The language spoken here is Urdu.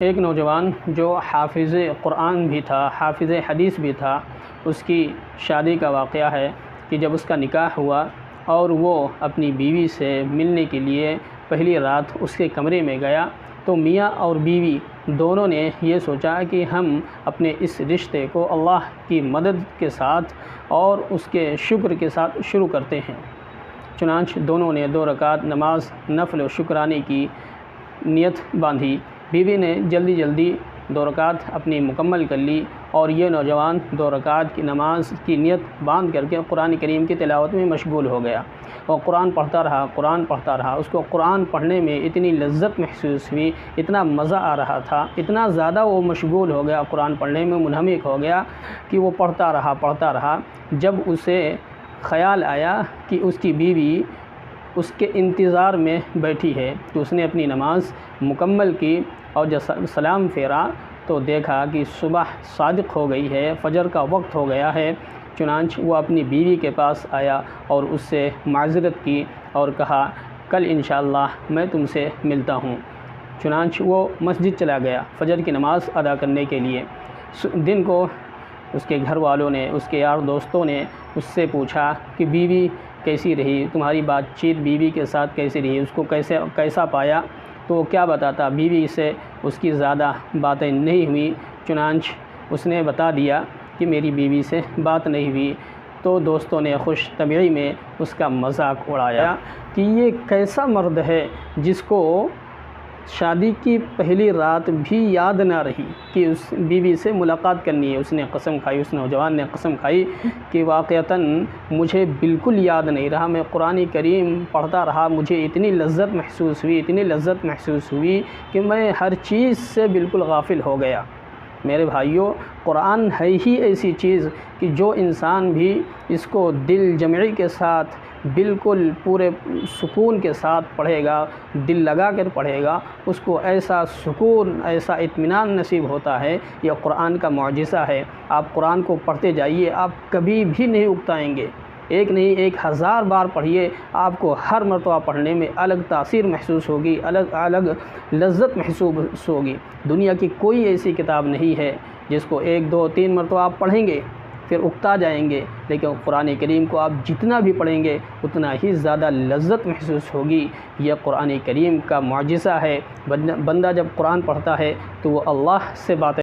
ایک نوجوان جو حافظ قرآن بھی تھا، حافظ حدیث بھی تھا، اس کی شادی کا واقعہ ہے کہ جب اس کا نکاح ہوا اور وہ اپنی بیوی سے ملنے کے لیے پہلی رات اس کے کمرے میں گیا تو میاں اور بیوی دونوں نے یہ سوچا کہ ہم اپنے اس رشتے کو اللہ کی مدد کے ساتھ اور اس کے شکر کے ساتھ شروع کرتے ہیں۔ چنانچہ دونوں نے 2 رکعت نماز نفل و شکرانے کی نیت باندھی۔ بیوی نے جلدی 2 رکعت اپنی مکمل کر لی اور یہ نوجوان 2 رکعت کی نماز کی نیت باندھ کر کے قرآن کریم کی تلاوت میں مشغول ہو گیا اور قرآن پڑھتا رہا۔ اس کو قرآن پڑھنے میں اتنی لذت محسوس ہوئی، اتنا مزہ آ رہا تھا، اتنا زیادہ وہ مشغول ہو گیا، قرآن پڑھنے میں منہمک ہو گیا کہ وہ پڑھتا رہا۔ جب اسے خیال آیا کہ اس کی بیوی اس کے انتظار میں بیٹھی ہے تو اس نے اپنی نماز مکمل کی اور جب سلام پھیرا تو دیکھا کہ صبح صادق ہو گئی ہے، فجر کا وقت ہو گیا ہے۔ چنانچہ وہ اپنی بیوی کے پاس آیا اور اس سے معذرت کی اور کہا کل انشاءاللہ میں تم سے ملتا ہوں۔ چنانچہ وہ مسجد چلا گیا فجر کی نماز ادا کرنے کے لیے۔ دن کو اس کے گھر والوں نے، اس کے یار دوستوں نے اس سے پوچھا کہ بیوی کیسی رہی، تمہاری بات چیت بیوی کے ساتھ کیسی رہی، اس کو کیسا پایا؟ تو وہ کیا بتاتا، بیوی سے اس کی زیادہ باتیں نہیں ہوئی۔ چنانچہ اس نے بتا دیا کہ میری بیوی سے بات نہیں ہوئی۔ تو دوستوں نے خوش طبعی میں اس کا مذاق اڑایا کہ یہ کیسا مرد ہے جس کو شادی کی پہلی رات بھی یاد نہ رہی کہ اس بیوی سے ملاقات کرنی ہے۔ اس نے قسم کھائی، اس نوجوان نے قسم کھائی کہ واقعتاً مجھے بالکل یاد نہیں رہا، میں قرآن کریم پڑھتا رہا، مجھے اتنی لذت محسوس ہوئی کہ میں ہر چیز سے بالکل غافل ہو گیا۔ میرے بھائیوں، قرآن ہے ہی ایسی چیز کہ جو انسان بھی اس کو دل جمعی کے ساتھ بالکل پورے سکون کے ساتھ پڑھے گا، دل لگا کر پڑھے گا، اس کو ایسا سکون، ایسا اطمینان نصیب ہوتا ہے۔ یہ قرآن کا معجزہ ہے۔ آپ قرآن کو پڑھتے جائیے، آپ کبھی بھی نہیں اکتائیں گے۔ ایک نہیں 1000 بار پڑھیے، آپ کو ہر مرتبہ پڑھنے میں الگ تاثیر محسوس ہوگی، الگ لذت محسوس ہوگی۔ دنیا کی کوئی ایسی کتاب نہیں ہے جس کو 1 2 3 مرتبہ آپ پڑھیں گے پھر اکتا جائیں گے، لیکن قرآن کریم کو آپ جتنا بھی پڑھیں گے اتنا ہی زیادہ لذت محسوس ہوگی۔ یہ قرآن کریم کا معجزہ ہے۔ بندہ جب قرآن پڑھتا ہے تو وہ اللہ سے باتیں